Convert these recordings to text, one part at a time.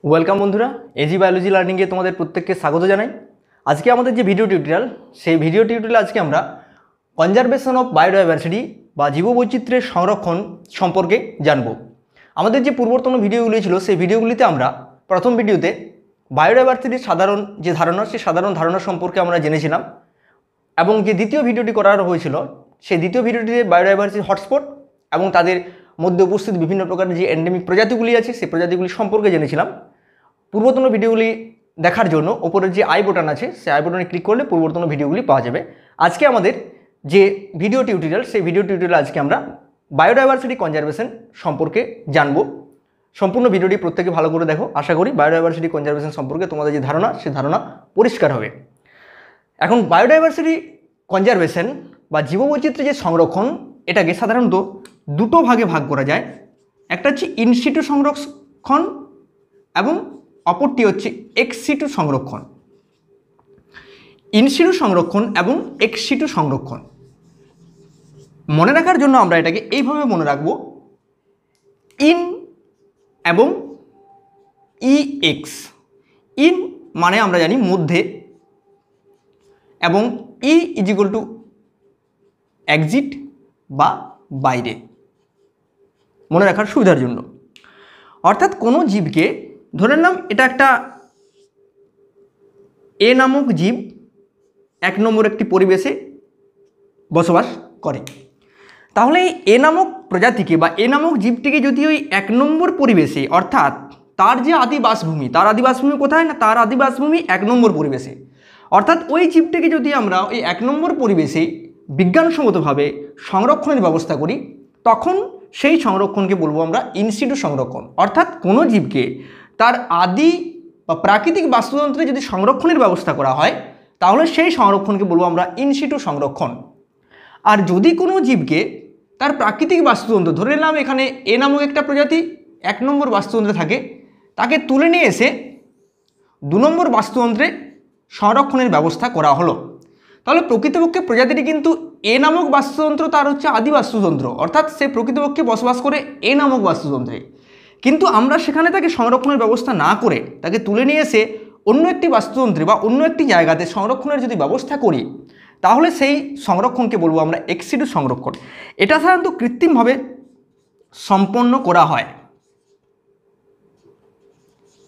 Welcome বন্ধুরা, AG biology লার্নিংয়ে তোমাদের প্রত্যেককে স্বাগত জানাই। আজকে আমাদের যে ভিডিও টিউটোরিয়াল, সেই ভিডিও টিউটোরিয়ালে আজকে আমরা কনজারভেশন অফ বায়োডাইভার্সিটি বা জীববৈচিত্র্যের সংরক্ষণ সম্পর্কে জানব। আমাদের যে পূর্বতন ভিডিওগুলি ছিল, সেই ভিডিওগুলিতে আমরা প্রথম ভিডিওতে বায়োডাইভার্সিটির সাধারণ যে ধারণা, সেই সাধারণ ধারণা সম্পর্কে আমরা জেনেছিলাম, এবং যে দ্বিতীয় ভিডিওটি করা হয়েছিল, সেই দ্বিতীয় ভিডিওটিতে বায়োডাইভার্সিটি হটস্পট এবং তাদের মধ্যে উপস্থিত বিভিন্ন প্রকারের যে এন্ডেমিক প্রজাতিগুলি আছে, সেই প্রজাতিগুলি সম্পর্কে জেনেছিলাম। পূর্বতন ভিডিওগুলি দেখার জন্য ওপরের যে আই বাটন আছে, সেই আই বাটনে ক্লিক করলে পূর্বতন ভিডিওগুলি পাওয়া যাবে। আজকে আমাদের যে ভিডিও টিউটোরিয়াল, সেই ভিডিও টিউটোরিয়াল আজকে আমরা বায়োডাইভার্সিটি কনজারভেশন সম্পর্কে জানব। সম্পূর্ণ ভিডিওটি প্রত্যেকে ভালো করে দেখো। আশা করি বায়োডাইভার্সিটি কনজারভেশন সম্পর্কে তোমাদের যে ধারণা, সেই ধারণা পরিষ্কার হবে। এখন বায়োডাইভার্সিটি কনজারভেশন বা জীববৈচিত্র্যের যে সংরক্ষণ, এটাকে সাধারণত দুটো ভাগে ভাগ করা যায়। একটা হচ্ছে ইনসিটু সংরক্ষণ এবং অপরটি হচ্ছে এক্সিটু সংরক্ষণ। ইনসিটু সংরক্ষণ এবং এক্সিটু সংরক্ষণ মনে রাখার জন্য আমরা এটাকে এইভাবে মনে রাখব, ইন এবং ইএক্স। ইন মানে আমরা জানি মধ্যে, এবং ই ইজ ইকুয়াল টু এক্সিট বা বাইরে, মনে রাখার সুবিধার জন্য। অর্থাৎ কোনো জীবকে ধরে নিলাম এটা একটা এ নামক জীব এক নম্বর একটি পরিবেশে বসবাস করে। তাহলে এই এ নামক প্রজাতিকে বা এ নামক জীবটিকে যদি ওই এক নম্বর পরিবেশে, অর্থাৎ তার যে আদিবাসভূমি, তার আদিবাসভূমি কোথায় না, তার আদিবাসভূমি এক নম্বর পরিবেশে, অর্থাৎ ওই জীবটিকে যদি আমরা ওই এক নম্বর পরিবেশে বিজ্ঞানসম্মতভাবে সংরক্ষণের ব্যবস্থা করি, তখন সেই সংরক্ষণকে বলবো আমরা ইনসিটু সংরক্ষণ। অর্থাৎ কোনো জীবকে তার আদি বা প্রাকৃতিক বাস্তুতন্ত্রে যদি সংরক্ষণের ব্যবস্থা করা হয়, তাহলে সেই সংরক্ষণকে বলবো আমরা ইনসিটু সংরক্ষণ। আর যদি কোনো জীবকে তার প্রাকৃতিক বাস্তুতন্ত্র, ধরে নিলাম এখানে এ নামক একটা প্রজাতি এক নম্বর বাস্তুতন্ত্রে থাকে, তাকে তুলে নিয়ে এসে দু নম্বর বাস্তুতন্ত্রে সংরক্ষণের ব্যবস্থা করা হলো, তাহলে প্রকৃতপক্ষে প্রজাতিটি কিন্তু এ নামক বাস্তুতন্ত্র তার হচ্ছে আদি বাস্তুতন্ত্র, অর্থাৎ সে প্রকৃতপক্ষে বসবাস করে এ নামক বাস্তুতন্ত্রে। কিন্তু আমরা সেখানে তাকে সংরক্ষণের ব্যবস্থা না করে তাকে তুলে নিয়ে এসে অন্য একটি বাস্তুতন্ত্রে বা অন্য একটি জায়গাতে সংরক্ষণের যদি ব্যবস্থা করি, তাহলে সেই সংরক্ষণকে বলবো আমরা এক্সিটু সংরক্ষণ। এটা সাধারণত কৃত্রিমভাবে সম্পন্ন করা হয়,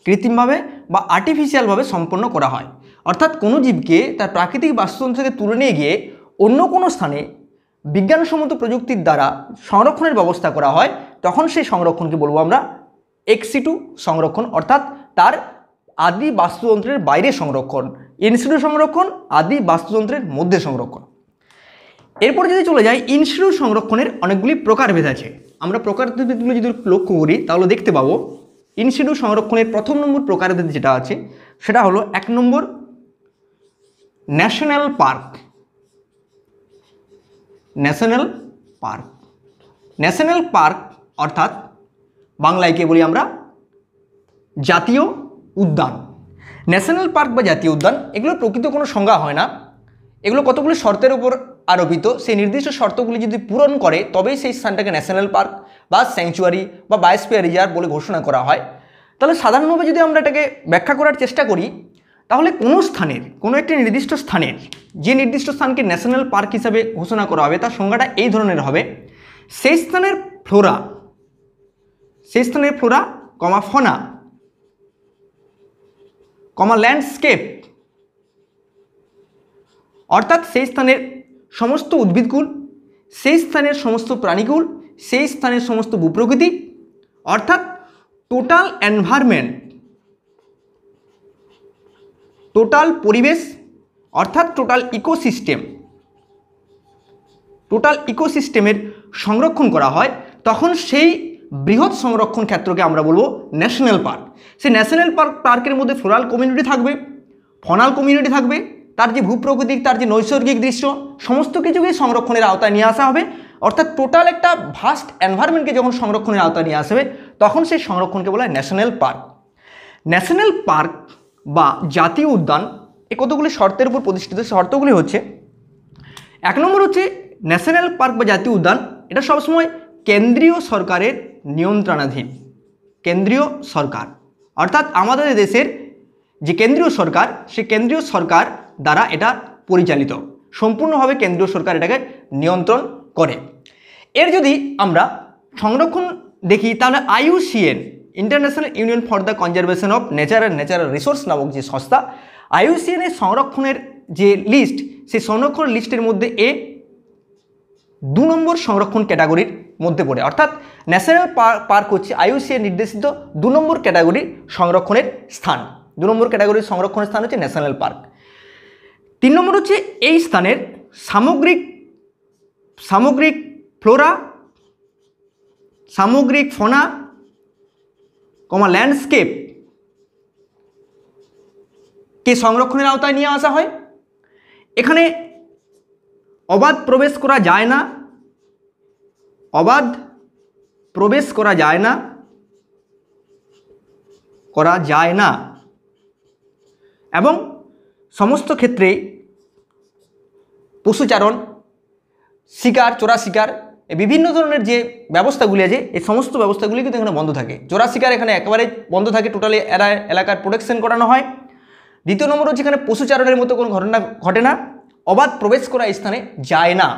কৃত্রিমভাবে বা আর্টিফিশিয়ালভাবে সম্পন্ন করা হয়। অর্থাৎ কোনো জীবকে তার প্রাকৃতিক বাস্তুতন্ত্র থেকে তুলে নিয়ে গিয়ে অন্য কোনো স্থানে বিজ্ঞানসম্মত প্রযুক্তির দ্বারা সংরক্ষণের ব্যবস্থা করা হয়, তখন সেই সংরক্ষণকে বলবো আমরা এক্সিটু সংরক্ষণ, অর্থাৎ তার আদি বাস্তুতন্ত্রের বাইরে সংরক্ষণ। ইনসিটু সংরক্ষণ আদি বাস্তুতন্ত্রের মধ্যে সংরক্ষণ। এরপর যদি চলে যাই, ইনসিটু সংরক্ষণের অনেকগুলি প্রকারভেদ আছে। আমরা প্রকারভেদগুলো যদি লক্ষ্য করি, তাহলে দেখতে পাবো ইনসিটু সংরক্ষণের প্রথম নম্বর প্রকারভেদ যেটা আছে, সেটা হলো এক নম্বর national park. National park, national park অর্থাৎ বাংলায় কে বলি আমরা জাতীয় উদ্যান। ন্যাশনাল পার্ক বা জাতীয় উদ্যান, এগুলোর প্রকৃত কোনো সংজ্ঞা হয় না। এগুলো কতগুলি শর্তের উপর আরোপিত। সেই নির্দিষ্ট শর্তগুলি যদি পূরণ করে, তবেই সেই স্থানটাকে ন্যাশনাল পার্ক বা স্যাংচুয়ারি বা বায়োস্ফিয়ার রিজার্ভ বলে ঘোষণা করা হয়। তাহলে সাধারণভাবে যদি আমরা এটাকে ব্যাখ্যা করার চেষ্টা করি, তাহলে কোনো স্থানের, কোনো একটি নির্দিষ্ট স্থানের, যে নির্দিষ্ট স্থানকে ন্যাশনাল পার্ক হিসাবে ঘোষণা করা হবে, তার সংজ্ঞাটা এই ধরনের হবে: সেই স্থানের ফ্লোরা, সেই স্থানের ফ্লোরা কমা ফনা কমা ল্যান্ডস্কেপ, অর্থাৎ সেই স্থানের সমস্ত উদ্ভিদকুল, সেই স্থানের সমস্ত প্রাণীকুল, সেই স্থানের সমস্ত ভূপ্রকৃতি, অর্থাৎ টোটাল এনভায়রনমেন্ট, টোটাল পরিবেশ, অর্থাৎ টোটাল ইকোসিস্টেম, টোটাল ইকোসিস্টেমের সংরক্ষণ করা হয়, তখন সেই বৃহৎ সংরক্ষণ ক্ষেত্রকে আমরা বলবো ন্যাশনাল পার্ক। সেই ন্যাশনাল পার্কের মধ্যে ফ্লোরাল কমিউনিটি থাকবে, ফনাল কমিউনিটি থাকবে, তার যে ভূপ্রকৃতিক, তার যে নৈসর্গিক দৃশ্য, সমস্ত কিছুকে সংরক্ষণের আওতায় নিয়ে আসা হবে। অর্থাৎ টোটাল একটা ভাস্ট এনভায়রনমেন্টকে যখন সংরক্ষণের আওতায় নিয়ে আসবে, তখন সেই সংরক্ষণকে বলা হয় ন্যাশনাল পার্ক। ন্যাশনাল পার্ক বা জাতীয় উদ্যান এই কতগুলি শর্তের উপর প্রতিষ্ঠিত। শর্তগুলি হচ্ছে, এক নম্বর হচ্ছে ন্যাশনাল পার্ক বা জাতীয় উদ্যান, এটা সবসময় কেন্দ্রীয় সরকারের নিয়ন্ত্রণাধীন। কেন্দ্রীয় সরকার অর্থাৎ আমাদের দেশের যে কেন্দ্রীয় সরকার, সে কেন্দ্রীয় সরকার দ্বারা এটা পরিচালিত, সম্পূর্ণভাবে কেন্দ্রীয় সরকার এটাকে নিয়ন্ত্রণ করে। এর যদি আমরা সংরক্ষণ দেখি তাহলে IUCN, international union for the conservation of nature and natural resource নামক যে সংস্থা, IUCN এর সংরক্ষণের যে লিস্ট, সেই সংরক্ষণ লিস্টের মধ্যে 2 নম্বর সংরক্ষণ ক্যাটাগরির মধ্যে পড়ে। অর্থাৎ ন্যাশনাল পার্ক হচ্ছে IUCN নির্দেশিত 2 নম্বর ক্যাটাগরির সংরক্ষণের স্থান। 2 নম্বর ক্যাটাগরির সংরক্ষণের স্থান হচ্ছে ন্যাশনাল পার্ক। 3 নম্বর হচ্ছে এই স্থানের সামগ্রিক ফ্লোরা, সামগ্রিক ফনা, ল্যান্ডস্কেপ কে সংরক্ষণের আওতায় নিয়ে আসা হয়। এখানে অবাধ প্রবেশ করা যায় না, অবাধ প্রবেশ করা যায় না এবং সমস্ত ক্ষেত্রে পশুচারণ, শিকার, চোরা শিকার, বিভিন্ন ধরনের যে ব্যবস্থাগুলি আছে, এই সমস্ত ব্যবস্থাগুলি কিন্তু এখানে বন্ধ থাকে। চোরা শিকার এখানে একেবারে বন্ধ থাকে, টোটালি এলাকার প্রোটেকশন করানো হয়। 2 নম্বর হচ্ছে এখানে পশুচারণের মতো কোনো ঘটনা ঘটে না, অবাধ প্রবেশ করা এই স্থানে যায় না।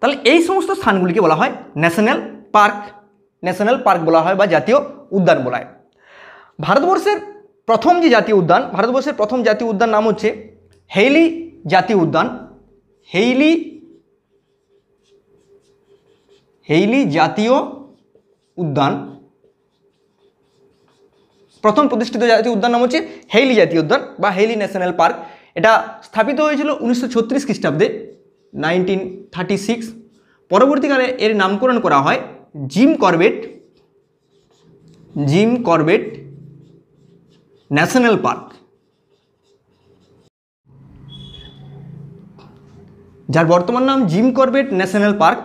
তাহলে এই সমস্ত স্থানগুলিকে বলা হয় ন্যাশনাল পার্ক বলা হয় বা জাতীয় উদ্যান বলা হয়। ভারতবর্ষের প্রথম জাতীয় উদ্যান নাম হচ্ছে হেইলি জাতীয় উদ্যান। হেইলি জাতীয় উদ্যান, প্রথম প্রতিষ্ঠিত জাতীয় উদ্যান নাম হচ্ছে হেইলি জাতীয় উদ্যান বা হেইলি ন্যাশনাল পার্ক। এটা স্থাপিত হয়েছিল 1936 খ্রিস্টাব্দে, 1936। পরবর্তীকালে এর নামকরণ করা হয় জিম করবেট ন্যাশনাল পার্ক, যার বর্তমান নাম জিম করবেট ন্যাশনাল পার্ক।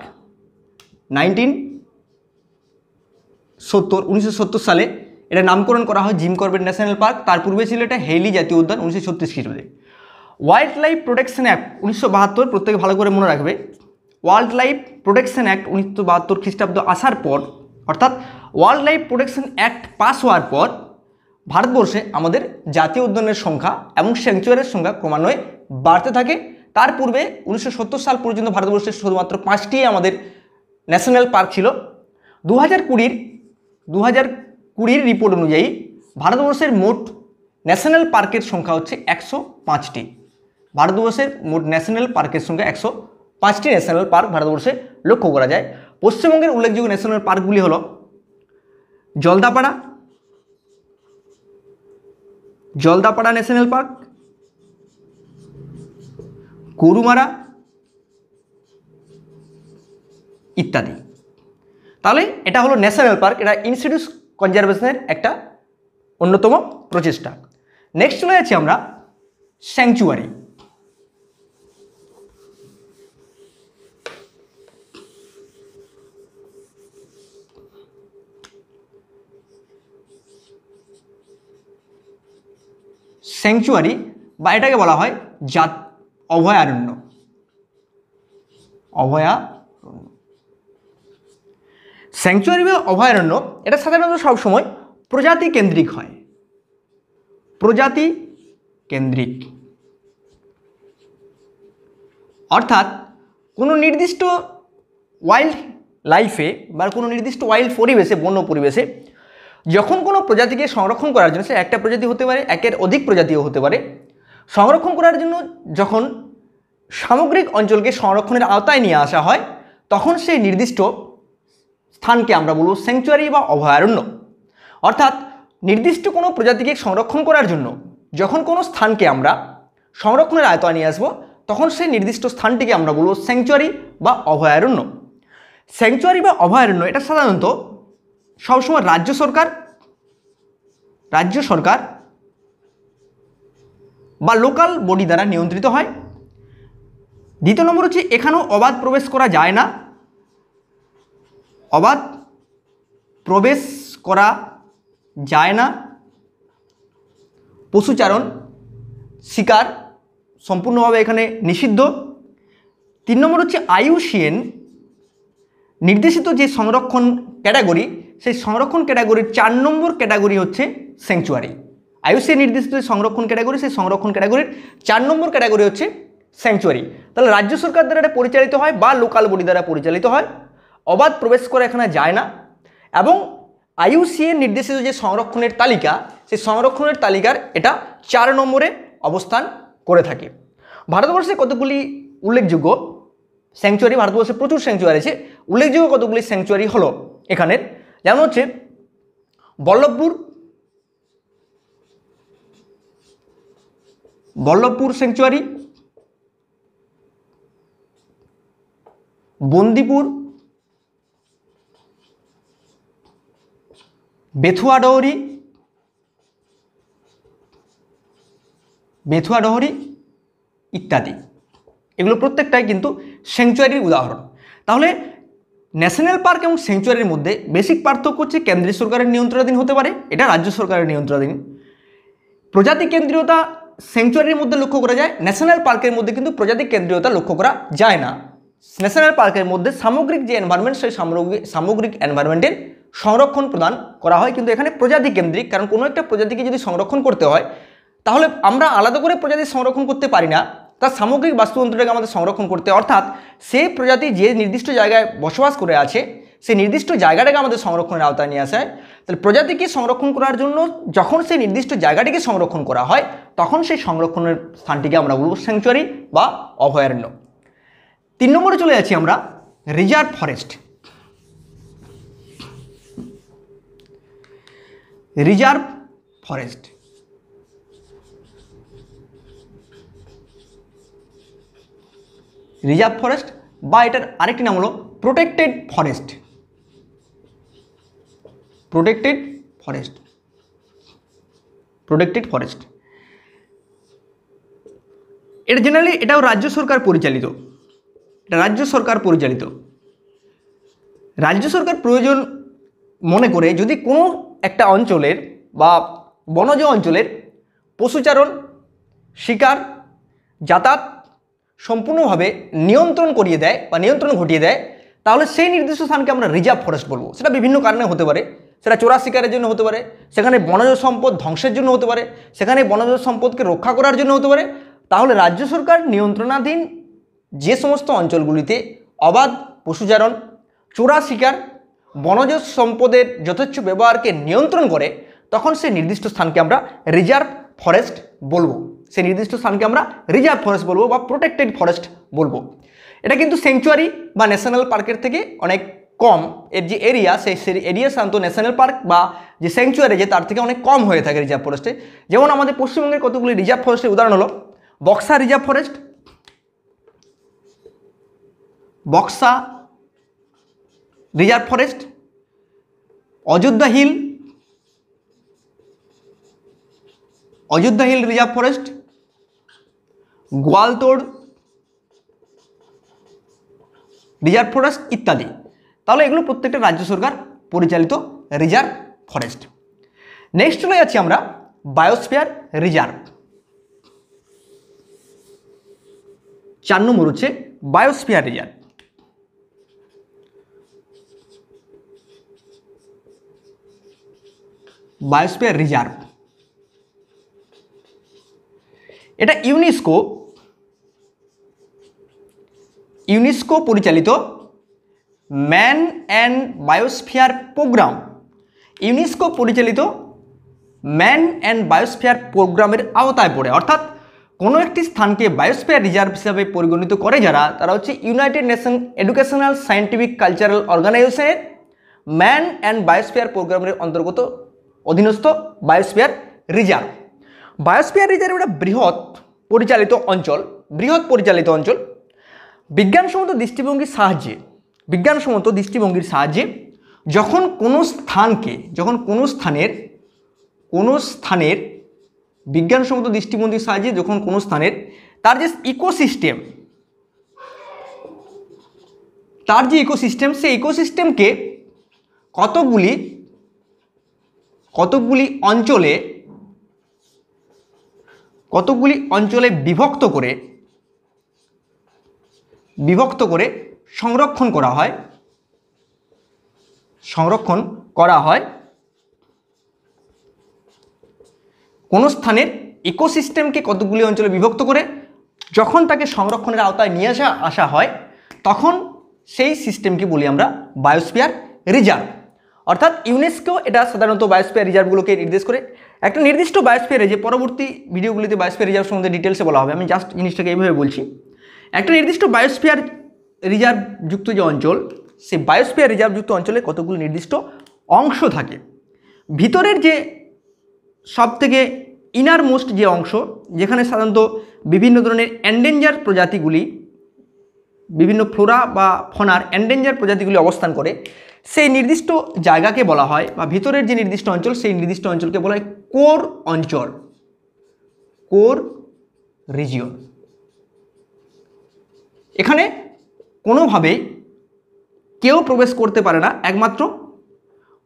1970 সালে এটা নামকরণ করা হয় জিম করবেট ন্যাশনাল পার্ক। তার পূর্বে ছিল এটা হেইলি জাতীয় উদ্যান 1936 খ্রিস্টাব্দে। ওয়াইল্ড লাইফ প্রোটেকশন অ্যাক্ট 1972, প্রত্যেকে ভালো করে মনে রাখবে, ওয়াইল্ড লাইফ প্রোটেকশন অ্যাক্ট 1972 খ্রিস্টাব্দ আসার পর, অর্থাৎ wild life protection act pass হওয়ার পর ভারতবর্ষে আমাদের জাতীয় উদ্যানের সংখ্যা এবং স্যাংচুয়ারির সংখ্যা ক্রমান্বয়ে বাড়তে থাকে। তার পূর্বে 1970 সাল পর্যন্ত ভারতবর্ষে শুধুমাত্র 5টি আমাদের ন্যাশনাল পার্ক ছিল। 2020 রিপোর্ট অনুযায়ী ভারতবর্ষের মোট ন্যাশনাল পার্কের সংখ্যা হচ্ছে 105টি। ভারতবর্ষের মোট ন্যাশনাল পার্কের সংখ্যা 105টি ন্যাশনাল পার্ক ভারতবর্ষে লক্ষ্য করা যায়। পশ্চিমবঙ্গের উল্লেখযোগ্য ন্যাশনাল পার্কগুলি হল জলদাপাড়া ন্যাশনাল পার্ক, গরুমারা ইত্যাদি। তাহলে এটা হলো ন্যাশনাল পার্ক, এটা ইনস্টিটিউট কনজারভেশনের একটা অন্যতম প্রচেষ্টা। নেক্সট চলে যাচ্ছি আমরা স্যাংচুয়ারি। স্যাংচুয়ারি বা এটাকে বলা হয় অভয়ারণ্য। স্যাংচুয়ারি বা অভয়ারণ্য এটা সাধারণত সবসময় প্রজাতি কেন্দ্রিক হয়, অর্থাৎ কোনো নির্দিষ্ট ওয়াইল্ড লাইফে বা কোনো নির্দিষ্ট ওয়াইল্ড পরিবেশে, বন্য পরিবেশে যখন কোনো প্রজাতিকে সংরক্ষণ করার জন্য, সে একটা প্রজাতি হতে পারে, একের অধিক প্রজাতিও হতে পারে, সংরক্ষণ করার জন্য যখন সামগ্রিক অঞ্চলকে সংরক্ষণের আওতায় নিয়ে আসা হয়, তখন সেই নির্দিষ্ট স্থানকে আমরা বলব স্যাংচুয়ারি বা অভয়ারণ্য। অর্থাৎ নির্দিষ্ট কোনো প্রজাতিকে সংরক্ষণ করার জন্য যখন কোনো স্থানকে আমরা সংরক্ষণের আওতায় নিয়ে আসবো, তখন সেই নির্দিষ্ট স্থানটিকে আমরা বলব স্যাংচুয়ারি বা অভয়ারণ্য। স্যাংচুয়ারি বা অভয়ারণ্য এটা সাধারণত সবসময় রাজ্য সরকার বা লোকাল বডি দ্বারা নিয়ন্ত্রিত হয়। দ্বিতীয় নম্বর হচ্ছে এখানেও অবাধ প্রবেশ করা যায় না, পশুচারণ, শিকার সম্পূর্ণভাবে এখানে নিষিদ্ধ। 3 নম্বর হচ্ছে IUCN নির্দেশিত যে সংরক্ষণ ক্যাটাগরি, সেই সংরক্ষণ ক্যাটাগরির 4 নম্বর ক্যাটাগরি হচ্ছে স্যাংচুয়ারি। আইইউসিএ নির্দিষ্ট যে সংরক্ষণ ক্যাটাগরি, সেই সংরক্ষণ ক্যাটাগরির 4 নম্বর ক্যাটাগরি হচ্ছে স্যাংচুয়ারি। তাহলে রাজ্য সরকার দ্বারা এটা পরিচালিত হয় বা লোকাল বডি দ্বারা পরিচালিত হয়, অবাধ প্রবেশ করে এখানে যায় না, এবং আইইউসিএ নির্দেশিত যে সংরক্ষণের তালিকা, সেই সংরক্ষণের তালিকার এটা 4 নম্বরে অবস্থান করে থাকে। ভারতবর্ষে কতগুলি উল্লেখযোগ্য স্যাংচুয়ারি, ভারতবর্ষে প্রচুর স্যাংচুয়ারি আছে, উল্লেখযোগ্য কতগুলি স্যাংচুয়ারি হলো এখানের, যেমন হচ্ছে বল্লভপুর স্যাংচুয়ারি, বন্দিপুর, বেথুয়া ডহরি ইত্যাদি। এগুলো প্রত্যেকটাই কিন্তু স্যাংচুয়ারির উদাহরণ। তাহলে ন্যাশনাল পার্ক এবং স্যাংচুয়ারির মধ্যে বেসিক পার্থক্য হচ্ছে কেন্দ্রীয় সরকারের নিয়ন্ত্রণাধীন হতে পারে, এটা রাজ্য সরকারের নিয়ন্ত্রণাধীন। প্রজাতি কেন্দ্রীয়তা স্যাংচুয়ারির মধ্যে লক্ষ্য করা যায়, ন্যাশনাল পার্কের মধ্যে কিন্তু প্রজাতি কেন্দ্রীয়তা লক্ষ্য করা যায় না। ন্যাশনাল পার্কের মধ্যে সামগ্রিক যে এনভায়রনমেন্ট, সেই সামগ্রিক এনভায়রনমেন্টের সংরক্ষণ প্রদান করা হয়, কিন্তু এখানে প্রজাতি কেন্দ্রিক, কারণ কোনো একটা প্রজাতিকে যদি সংরক্ষণ করতে হয় তাহলে আমরা আলাদা করে প্রজাতি সংরক্ষণ করতে পারি না, তার সামগ্রিক বাস্তুতন্ত্রটাকে আমাদের সংরক্ষণ করতে, অর্থাৎ সেই প্রজাতি যে নির্দিষ্ট জায়গায় বসবাস করে আছে সেই নির্দিষ্ট জায়গাটাকে আমাদের সংরক্ষণের আওতায় নিয়ে আসা হয়। তাহলে প্রজাতিকে সংরক্ষণ করার জন্য যখন সেই নির্দিষ্ট জায়গাটিকে সংরক্ষণ করা হয় তখন সেই সংরক্ষণের স্থানটিকে আমরা বলব স্যাংচুয়ারি বা অভয়ারণ্য। 3 নম্বরে চলে যাচ্ছি আমরা রিজার্ভ ফরেস্ট। রিজার্ভ ফরেস্ট বা এটার আরেকটি নাম হলো প্রোটেক্টেড ফরেস্ট। এটা জেনারেলি এটাও রাজ্য সরকার পরিচালিত, রাজ্য সরকার প্রয়োজন মনে করে যদি কোনো একটা অঞ্চলের বা বনজ অঞ্চলের পশুচারণ, শিকার, যাতায়াত সম্পূর্ণভাবে নিয়ন্ত্রণ ঘটিয়ে দেয়, তাহলে সেই নির্দিষ্ট স্থানকে আমরা রিজার্ভ ফরেস্ট বলবো। সেটা বিভিন্ন কারণে হতে পারে, সেটা চোরা শিকারের জন্য হতে পারে, সেখানে বনজ সম্পদ ধ্বংসের জন্য হতে পারে, সেখানে বনজ সম্পদকে রক্ষা করার জন্য হতে পারে। তাহলে রাজ্য সরকার নিয়ন্ত্রণাধীন যে সমস্ত অঞ্চলগুলিতে অবাধ পশুচারণ, চোরা শিকার, বনজ সম্পদের যথেচ্ছ ব্যবহারকে নিয়ন্ত্রণ করে, তখন সেই নির্দিষ্ট স্থানকে আমরা রিজার্ভ ফরেস্ট বলবো, বা প্রোটেক্টেড ফরেস্ট বলবো। এটা কিন্তু স্যাংচুয়ারি বা ন্যাশনাল পার্কের থেকে অনেক কম, এর যে এরিয়া সেই এরিয়া সাধারণত ন্যাশনাল পার্ক বা যে স্যাংচুয়ারি যে তার থেকে অনেক কম হয়ে থাকে রিজার্ভ ফরেস্টে। যেমন আমাদের পশ্চিমবঙ্গের কতগুলি রিজার্ভ ফরেস্টের উদাহরণ হলো Buxa reserve forest, Ayodhya hill reserve forest, Goaltore reserve forest ইত্যাদি। তাহলে এগুলো প্রত্যেকটা রাজ্য সরকার পরিচালিত রিজার্ভ ফরেস্ট। নেক্সট চলে যাচ্ছি আমরা বায়োস্ফিয়ার রিজার্ভ। 4 নম্বর হচ্ছে বায়োস্ফিয়ার রিজার্ভ। এটা ইউনেস্কো পরিচালিত ম্যান অ্যান্ড বায়োস্ফিয়ার প্রোগ্রামের আওতায় পড়ে, অর্থাৎ কোনো একটি স্থানকে বায়োস্ফিয়ার রিজার্ভ হিসাবে পরিগণিত করে যারা, তারা হচ্ছে United nation educational scientific cultural অর্গানাইজেশনের ম্যান অ্যান্ড বায়োস্ফিয়ার প্রোগ্রামের অন্তর্গত অধীনস্থ বায়োস্ফিয়ার রিজার্ভ। বায়োস্ফিয়ার রিজার্ভ একটা বৃহৎ পরিচালিত অঞ্চল। বিজ্ঞানসম্মত দৃষ্টিভঙ্গির সাহায্যে যখন কোনো স্থানের বিজ্ঞানসম্মত দৃষ্টিভঙ্গির সাহায্যে যখন কোনো স্থানের তার যে ইকোসিস্টেম সেই ইকোসিস্টেমকে কতগুলি অঞ্চলে বিভক্ত করে সংরক্ষণ করা হয়, সংরক্ষণ করা হয় কোনো স্থানের ইকোসিস্টেমকে কতগুলি অঞ্চলে বিভক্ত করে যখন তাকে সংরক্ষণের আওতায় নিয়ে আসা হয় তখন সেই সিস্টেমকে বলি আমরা বায়োস্ফিয়ার রিজার্ভ। অর্থাৎ ইউনেস্কো এটা সাধারণত বায়োস্ফিয়ার রিজার্ভগুলোকে নির্দেশ করে। একটা নির্দিষ্ট বায়োস্ফিয়ারে, যে পরবর্তী ভিডিওগুলিতে বায়োস্ফিয়ার রিজার্ভ সম্বন্ধে ডিটেলসে বলা হবে, আমি জাস্ট জিনিসটাকে এইভাবে বলছি। একটা নির্দিষ্ট বায়োস্ফিয়ার রিজার্ভযুক্ত যে অঞ্চল, সেই বায়োস্ফিয়ার রিজার্ভযুক্ত অঞ্চলে কতগুলো নির্দিষ্ট অংশ থাকে। ভিতরের যে সবথেকে ইনার মোস্ট যে অংশ, যেখানে সাধারণত বিভিন্ন ধরনের এন্ডেঞ্জার প্রজাতিগুলি, বিভিন্ন ফ্লোরা বা ফনার এন্ডেঞ্জার প্রজাতিগুলি অবস্থান করে, সেই নির্দিষ্ট জায়গাকে বলা হয়, বা ভিতরের যে নির্দিষ্ট অঞ্চল, সেই নির্দিষ্ট অঞ্চলকে বলা হয় কোর অঞ্চল, কোর রিজিয়ন। এখানে কোনোভাবেই কেউ প্রবেশ করতে পারে না, একমাত্র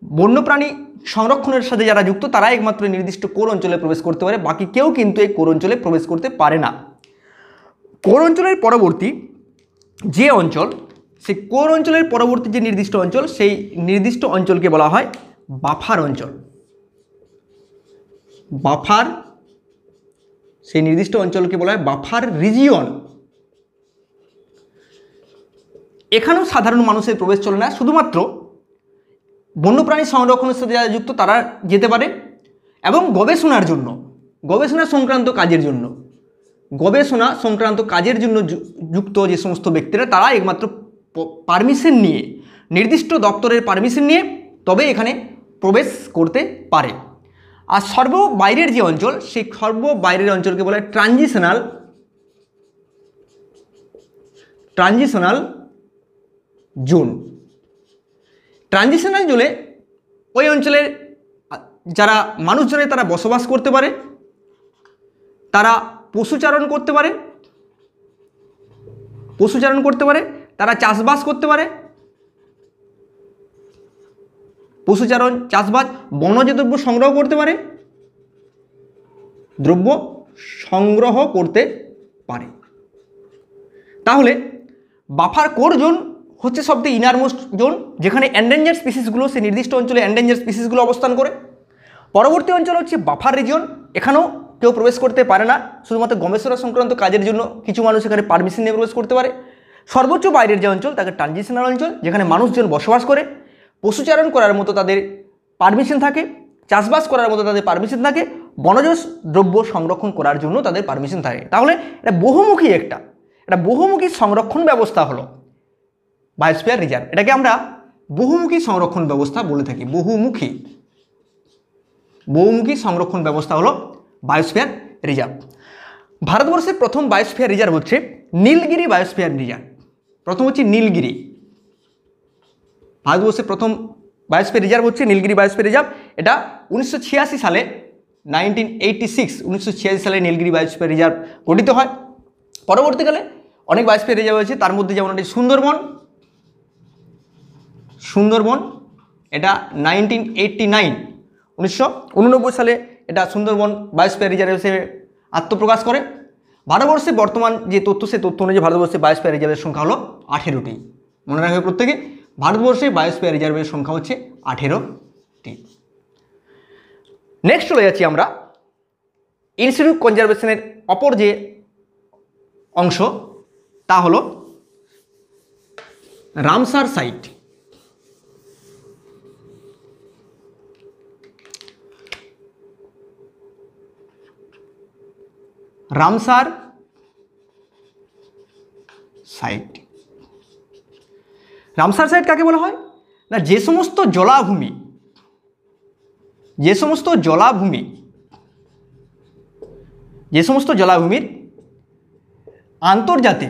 বন্যপ্রাণী সংরক্ষণের সাথে যারা যুক্ত তারা একমাত্র নির্দিষ্ট কোর অঞ্চলে প্রবেশ করতে পারে, বাকি কেউ কিন্তু এই কোর অঞ্চলে প্রবেশ করতে পারে না। কোর অঞ্চলের পরবর্তী যে অঞ্চল, সেই কোর অঞ্চলের পরবর্তী যে নির্দিষ্ট অঞ্চল, সেই নির্দিষ্ট অঞ্চলকে বলা হয় বাফার অঞ্চল। বাফার, সেই নির্দিষ্ট অঞ্চলকে বলা হয় বাফার রিজিয়ন। এখানেও সাধারণ মানুষের প্রবেশ চলে না, শুধুমাত্র বন্যপ্রাণী সংরক্ষণের সাথে যারা যুক্ত তারা যেতে পারে, এবং গবেষণার জন্য, গবেষণা সংক্রান্ত কাজের জন্য যুক্ত যে সমস্ত ব্যক্তিরা, তারা একমাত্র পারমিশন নিয়ে, নির্দিষ্ট দপ্তরের পারমিশন নিয়ে তবে এখানে প্রবেশ করতে পারে। আর সর্ববাইরের যে অঞ্চল, সেই সর্ববাইরের অঞ্চলকে বলা হয় ট্রানজিশনাল জোন। ট্রানজিশনাল জোনে ওই অঞ্চলের যারা মানুষজনের তারা বসবাস করতে পারে, তারা পশুচারণ করতে পারে, তারা চাষবাস করতে পারে, পশুচারণ, চাষবাস, বনজ দ্রব্য সংগ্রহ করতে পারে। তাহলে বাফার কোর জোন হচ্ছে সবথেকে ইনারমোস্ট জোন, যেখানে এন্ডেঞ্জার স্পিসিসগুলো, সেই নির্দিষ্ট অঞ্চলে এন্ডেঞ্জার স্পিসিসগুলো অবস্থান করে। পরবর্তী অঞ্চল হচ্ছে বাফার রিজিয়ন, এখানেও কেউ প্রবেশ করতে পারে না, শুধুমাত্র গবেষণা সংক্রান্ত কাজের জন্য কিছু মানুষ এখানে পারমিশন নিয়ে প্রবেশ করতে পারে। সর্বোচ্চ বাইরের যে অঞ্চল, তাকে ট্রানজিশনাল অঞ্চল, যেখানে মানুষজন বসবাস করে, পশুচারণ করার মতো তাদের পারমিশন থাকে, চাষবাস করার মতো তাদের পারমিশন থাকে, বনজ দ্রব্য সংরক্ষণ করার জন্য তাদের পারমিশন থাকে। তাহলে এটা বহুমুখী সংরক্ষণ ব্যবস্থা হলো বায়োস্ফিয়ার রিজার্ভ। এটাকে আমরা বহুমুখী সংরক্ষণ ব্যবস্থা বলে থাকি। বহুমুখী সংরক্ষণ ব্যবস্থা হলো বায়োস্ফিয়ার রিজার্ভ। ভারতবর্ষের প্রথম বায়োস্ফিয়ার রিজার্ভ হচ্ছে নীলগিরি বায়োস্ফিয়ার রিজার্ভ। প্রথম হচ্ছে নীলগিরি। ভারতবর্ষের প্রথম বায়োস্ফিয়ার রিজার্ভ হচ্ছে নীলগিরি বায়োস্ফিয়ার রিজার্ভ। এটা 1986 সালে 1986 সালে নীলগিরি বায়োস্ফিয়ার রিজার্ভ গঠিত হয়। পরবর্তীকালে অনেক বায়োস্ফিয়ার রিজার্ভ হয়েছে, তার মধ্যে যেমন এটি সুন্দরবন, এটা 1989 সালে এটা সুন্দরবন বায়োস্ফিয়ার রিজার্ভ হিসেবে আত্মপ্রকাশ করে। ভারতবর্ষে বর্তমান যে তথ্য, সে তথ্য অনুযায়ী ভারতবর্ষে বায়োস্ফিয়ার রিজার্ভের সংখ্যা হলো 18টি। মনে রাখবে প্রত্যেকে, ভারতবর্ষে বায়োস্ফিয়ার রিজার্ভের সংখ্যা হচ্ছে 18টি। নেক্সট চলে যাচ্ছি আমরা ইনস্টিটিউট কনজারভেশনের অপর যে অংশ, তা হলো রামসার সাইট। রামসার সাইট কাকে বলা হয় না, যে সমস্ত জলাভূমির আন্তর্জাতিক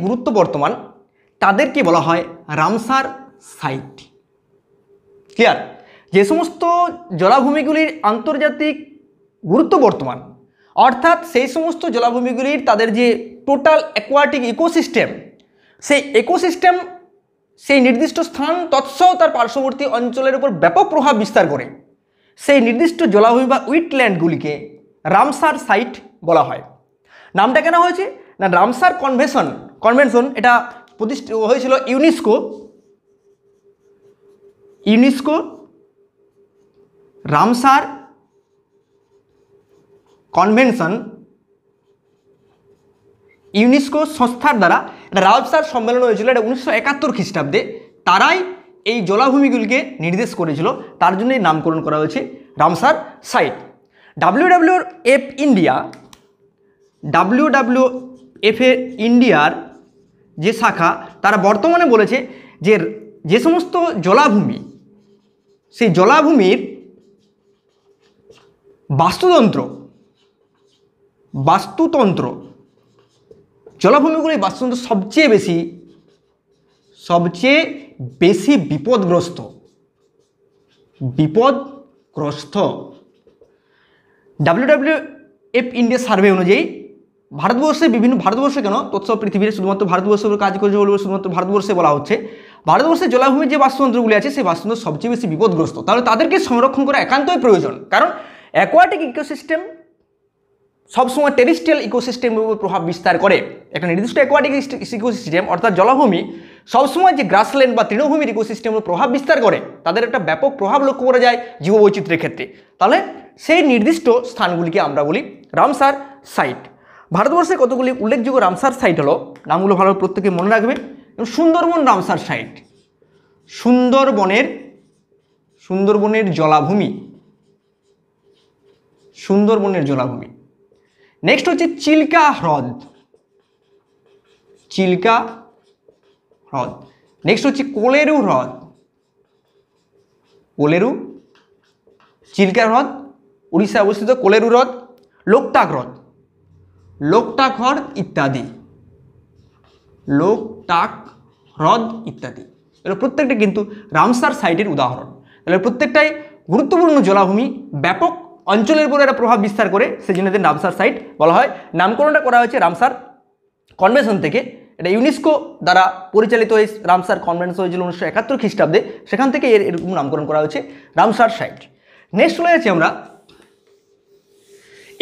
গুরুত্ব বর্তমান, তাদেরকে বলা হয় রামসার সাইট। ক্লিয়ার? যে সমস্ত জলাভূমিগুলির আন্তর্জাতিক গুরুত্ব বর্তমান, অর্থাৎ সেই সমস্ত জলাভূমিগুলির তাদের যে টোটাল অ্যাকোয়াটিক ইকোসিস্টেম, সেই নির্দিষ্ট স্থান তৎসহ তার পার্শ্ববর্তী অঞ্চলের উপর ব্যাপক প্রভাব বিস্তার করে, সেই নির্দিষ্ট জলাভূমি বা উইটল্যান্ডগুলিকে রামসার সাইট বলা হয়। নামটা কেন হয়েছে না, রামসার কনভেনশন এটা প্রতিষ্ঠিত হয়েছিল ইউনেস্কো রামসার কনভেনশন ইউনেস্কো সংস্থার দ্বারা এটা রামসার সম্মেলন হয়েছিল, এটা 1971 খ্রিস্টাব্দে। তারাই এই জলাভূমিগুলিকে নির্দেশ করেছিল, তার জন্যই নামকরণ করা হয়েছে রামসার সাইট। WWF ইন্ডিয়ার যে শাখা, তারা বর্তমানে বলেছে যে সমস্ত জলাভূমি, সেই জলাভূমির বাস্তুতন্ত্র জলাভূমিগুলির বাস্তুতন্ত্র সবচেয়ে বেশি বিপদগ্রস্ত। WWF ইন্ডিয়া সার্ভে অনুযায়ী ভারতবর্ষে কেন তৎসব পৃথিবীর শুধুমাত্র ভারতবর্ষের কাজ করেছে বলে শুধুমাত্র ভারতবর্ষে বলা হচ্ছে, ভারতবর্ষের জলাভূমির যে বাস্তুতন্ত্রগুলি আছে সেই বাস্তুতন্ত্র সবচেয়ে বেশি বিপদগ্রস্ত। তাহলে তাদেরকে সংরক্ষণ করা একান্তই প্রয়োজন, কারণ অ্যাকোয়াটিক ইকোসিস্টেম সবসময় টেরিস্ট্রিয়াল ইকোসিস্টেমের উপর প্রভাব বিস্তার করে। একটা নির্দিষ্ট অ্যাকোয়াটিক ইকোসিস্টেম অর্থাৎ জলাভূমি সবসময় যে গ্রাসল্যান্ড বা তৃণভূমির ইকোসিস্টেমের প্রভাব বিস্তার করে, তাদের একটা ব্যাপক প্রভাব লক্ষ্য করা যায় জীববৈচিত্র্যের ক্ষেত্রে। তাহলে সেই নির্দিষ্ট স্থানগুলিকে আমরা বলি রামসার সাইট। ভারতবর্ষে কতগুলি উল্লেখযোগ্য রামসার সাইট হলো, নামগুলো ভালো প্রত্যেকে মনে রাখবে। সুন্দরবন রামসার সাইট, সুন্দরবনের জলাভূমি। নেক্সট হচ্ছে চিল্কা হ্রদ। নেক্সট হচ্ছে কোলেরু হ্রদ। চিল্কা হ্রদ উড়িষ্যায় অবস্থিত। কোলেরু হ্রদ, লোকটাক হ্রদ ইত্যাদি। এগুলো প্রত্যেকটা কিন্তু রামসার সাইটের উদাহরণ। তাহলে প্রত্যেকটাই গুরুত্বপূর্ণ জলাভূমি, ব্যাপক অঞ্চলের উপর একটা প্রভাব বিস্তার করে, সেই জন্য এদের রামসার সাইট বলা হয়। নামকরণটা করা হয়েছে রামসার কনভেনশন থেকে। এটা ইউনেস্কো দ্বারা পরিচালিত এই রামসার কনভেনশন হয়েছিল 1971 খ্রিস্টাব্দে, সেখান থেকে এরকম নামকরণ করা হয়েছে রামসার সাইট। নেক্সট চলে যাচ্ছি আমরা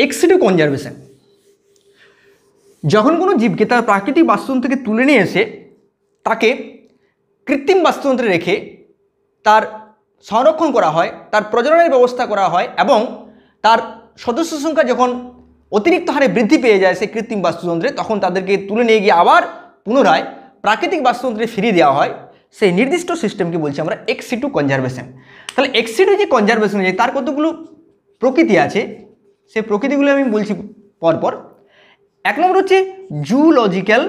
এক্সিটিউ কনজারভেশন। যখন কোনো জীবকে তার প্রাকৃতিক বাস্তুতন্ত্র থেকে তুলে নিয়ে এসে তাকে কৃত্রিম বাস্তুতন্ত্রে রেখে তার সংরক্ষণ করা হয়, তার প্রজননের ব্যবস্থা করা হয় এবং তার সদস্য সংখ্যা যখন অতিরিক্ত হারে বৃদ্ধি পেয়ে যায় সেই কৃত্রিম বাস্তুতন্ত্রে, তখন তাদেরকে তুলে নিয়ে গিয়ে আবার পুনরায় প্রাকৃতিক বাস্তুতন্ত্রে ফিরিয়ে দেওয়া হয়। সেই নির্দিষ্ট সিস্টেমকে বলছি আমরা এক্সিটিউ কনজারভেশন। তাহলে এক্সিটিউ যে কনজারভেশন আছে তার কতগুলো প্রকৃতি আছে, সেই প্রকৃতিগুলো আমি বলছি পরপর। এক নম্বর হচ্ছে জুলজিক্যাল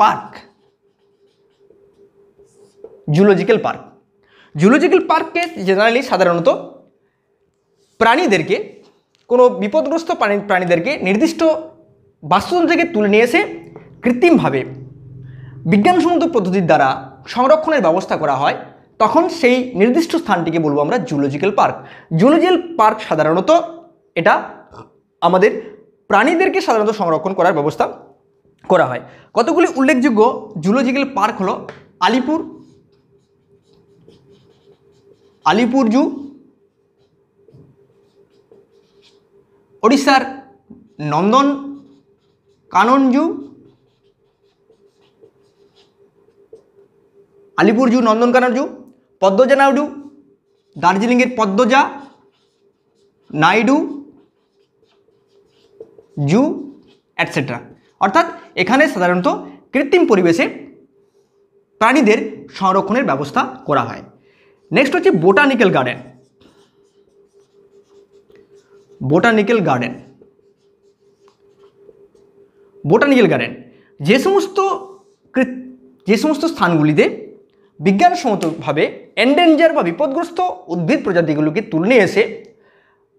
পার্ক। জুলজিক্যাল পার্ককে জেনারেলি সাধারণত প্রাণীদেরকে, কোনো বিপদগ্রস্ত প্রাণীদেরকে নির্দিষ্ট বাস্তুতন্ত্র থেকে তুলে নিয়ে এসে কৃত্রিমভাবে বিজ্ঞানসম্মত পদ্ধতির দ্বারা সংরক্ষণের ব্যবস্থা করা হয়, তখন সেই নির্দিষ্ট স্থানটিকে বলবো আমরা জুলজিক্যাল পার্ক। জুলজিক্যাল পার্ক সাধারণত এটা আমাদের প্রাণীদেরকে সাধারণত সংরক্ষণ করার ব্যবস্থা করা হয়। কতগুলি উল্লেখযোগ্য জুলজিক্যাল পার্ক হলো আলিপুর জু, ওড়িশার নন্দনকানন জু, আলিপুর জু, নন্দনকানন জু, পদ্মজা নাইডু, দার্জিলিংয়ের পদ্মজা নাইডু জু এটসেট্রা। অর্থাৎ এখানে সাধারণত কৃত্রিম পরিবেশে প্রাণীদের সংরক্ষণের ব্যবস্থা করা হয়। নেক্সট হচ্ছে বোটানিক্যাল গার্ডেন। যে সমস্ত স্থানগুলিতে বিজ্ঞানসম্মতভাবে এন্ডেঞ্জার বা বিপদগ্রস্ত উদ্ভিদ প্রজাতিগুলোকে তুলে নিয়ে এসে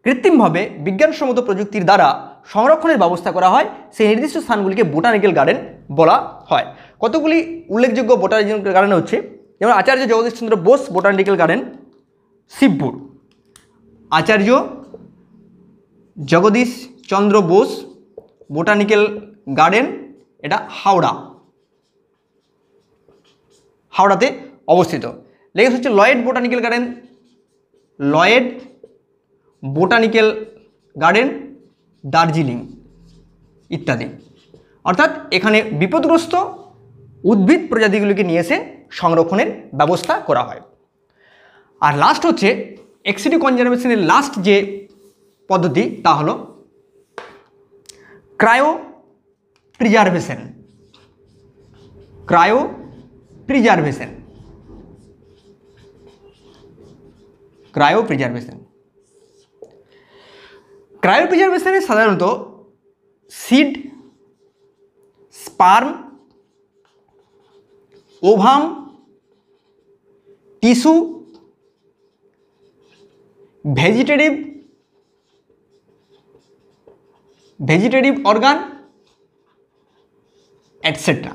কৃত্রিমভাবে বিজ্ঞানসম্মত প্রযুক্তির দ্বারা সংরক্ষণের ব্যবস্থা করা হয়, সেই নির্দিষ্ট স্থানগুলিকে বোটানিক্যাল গার্ডেন বলা হয়। কতগুলি উল্লেখযোগ্য বোটানিক্যাল গার্ডেন হচ্ছে, যেমন আচার্য জগদীশ চন্দ্র বোস বোটানিক্যাল গার্ডেন শিবপুর, আচার্য জগদীশ চন্দ্র বোস বোটানিক্যাল গার্ডেন এটা হাওড়াতে অবস্থিত। লেগেছে হচ্ছে Lloyd botanical garden, Lloyd botanical garden Darjeeling ইত্যাদি। অর্থাৎ এখানে বিপদগ্রস্ত উদ্ভিদ প্রজাতিগুলিকে নিয়ে এসে সংরক্ষণের ব্যবস্থা করা হয়। আর লাস্ট হচ্ছে এক্সিডি কনজারভেশনের লাস্ট যে পদ্ধতি তা হলো cryopreservation. Cryopreservation, cryopreservation. ক্রায়ো প্রিজার্ভেশনে সাধারণত seed, sperm, ovum, tissue, vegetative organ etcetera.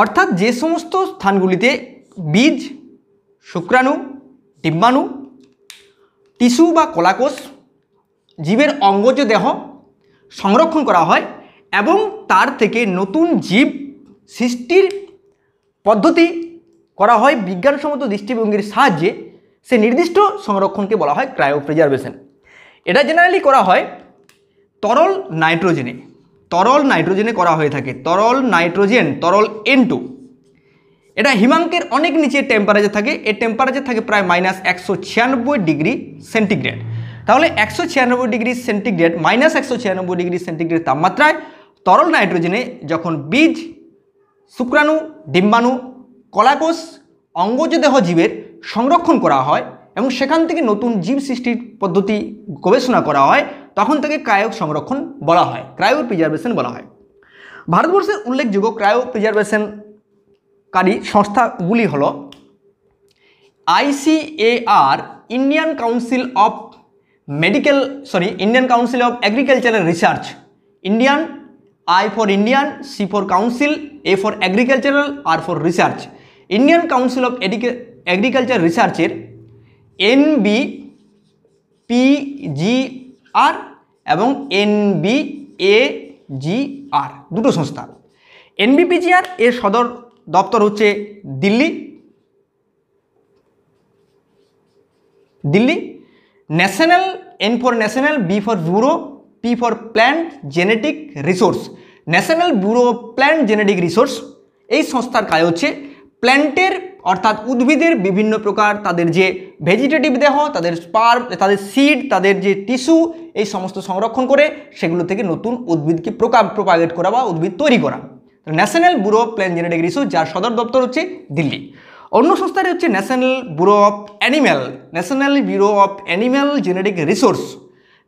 অর্থাৎ যে সমস্ত স্থানগুলিতে বীজ, শুক্রাণু, ডিম্বাণু, টিস্যু বা কলাকোষ, জীবের অঙ্গজ দেহ সংরক্ষণ করা হয় এবং তার থেকে নতুন জীব সৃষ্টির পদ্ধতি করা হয় বিজ্ঞানসম্মত দৃষ্টিভঙ্গির সাহায্যে, সে নির্দিষ্ট সংরক্ষণকে বলা হয় ক্রায়ো প্রিজার্ভেশন। এটা জেনারেলি করা হয় তরল নাইট্রোজেনে করা হয়ে থাকে। তরল নাইট্রোজেন, তরল N2। এটা হিমাঙ্কের অনেক নিচে টেম্পারেচার থাকে। এর টেম্পারেচার থাকে প্রায় -196 ডিগ্রি সেন্টিগ্রেড। তাহলে 196 ডিগ্রি সেন্টিগ্রেড, -196 ডিগ্রি সেন্টিগ্রেড তাপমাত্রায় তরল নাইট্রোজেনে যখন বীজ, শুক্রাণু, ডিম্বাণু, কলাকোষ, অঙ্গজদেহ জীবের সংরক্ষণ করা হয় এবং সেখান থেকে নতুন জীব সৃষ্টির পদ্ধতি গবেষণা করা হয়, তখন থেকে ক্রায়ো সংরক্ষণ বলা হয়, ক্রায়ো প্রিজার্ভেশন বলা হয়। ভারতবর্ষের উল্লেখযোগ্য ক্রায়ো প্রিজার্ভেশনকারী সংস্থাগুলি হল ICAR, Indian council of agricultural research, Indian, I for Indian, C for Council, A for Agricultural, R for Research। Indian council of agriculture রিসার্চের NBPGR এবং NBAGR দুটো সংস্থা। NBPGR এর সদর দপ্তর হচ্ছে Delhi. National, N for national, B for bureau, P for plant genetic resource. National bureau of plant genetic resource এই সংস্থার কাজ হচ্ছে প্ল্যান্টের অর্থাৎ উদ্ভিদের বিভিন্ন প্রকার তাদের যে ভেজিটেটিভ দেহ, তাদের স্পার্ম, তাদের সিড, তাদের যে টিস্যু, এই সমস্ত সংরক্ষণ করে সেগুলো থেকে নতুন উদ্ভিদকে প্রোপাগেট করা বা উদ্ভিদ তৈরি করা। National bureau of plant genetic resource, যার সদর দপ্তর হচ্ছে দিল্লি। অন্য সংস্থাটি হচ্ছে national bureau of animal genetic resource.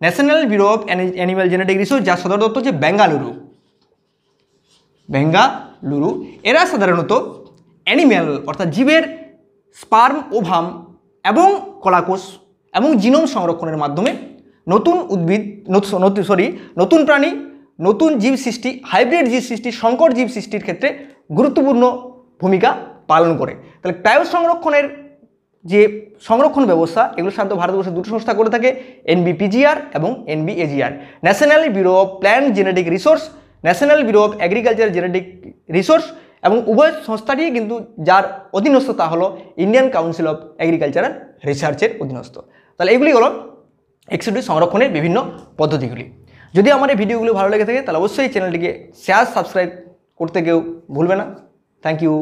National bureau of animal genetic resource, যার সদর দপ্তর হচ্ছে বেঙ্গালুরু। এরা সাধারণত অ্যানিম্যাল অর্থাৎ জীবের স্পার্ম, ওভাম এবং কলাকোষ এবং জিনোম সংরক্ষণের মাধ্যমে নতুন উদ্ভিদ, নতুন প্রাণী, নতুন জীব সৃষ্টি, হাইব্রিড জীব সৃষ্টি, সংকর জীব সৃষ্টির ক্ষেত্রে গুরুত্বপূর্ণ ভূমিকা পালন করে। তাহলে ক্রায়ো সংরক্ষণের যে সংরক্ষণ ব্যবস্থা, এগুলো সাধারণত ভারতবর্ষের দুটো সংস্থা করে থাকে, NBPGR এবং NBAGR। National bureau of plant genetic resource, national bureau of agriculture genetic resource, এবং উভয় সংস্থাটি কিন্তু যার অধীনস্থ তা হলো ইন্ডিয়ান কাউন্সিল অফ এগ্রিকালচারাল রিসার্চের অধীনস্থ। তাহলে এগুলি হলো এক্সিডি সংরক্ষণের বিভিন্ন পদ্ধতিগুলি। যদি আমার এই ভিডিওগুলো ভালো লেগে থাকে তাহলে অবশ্যই চ্যানেলটিকে শেয়ার, সাবস্ক্রাইব করতে কেউ ভুলবে না। Thank you.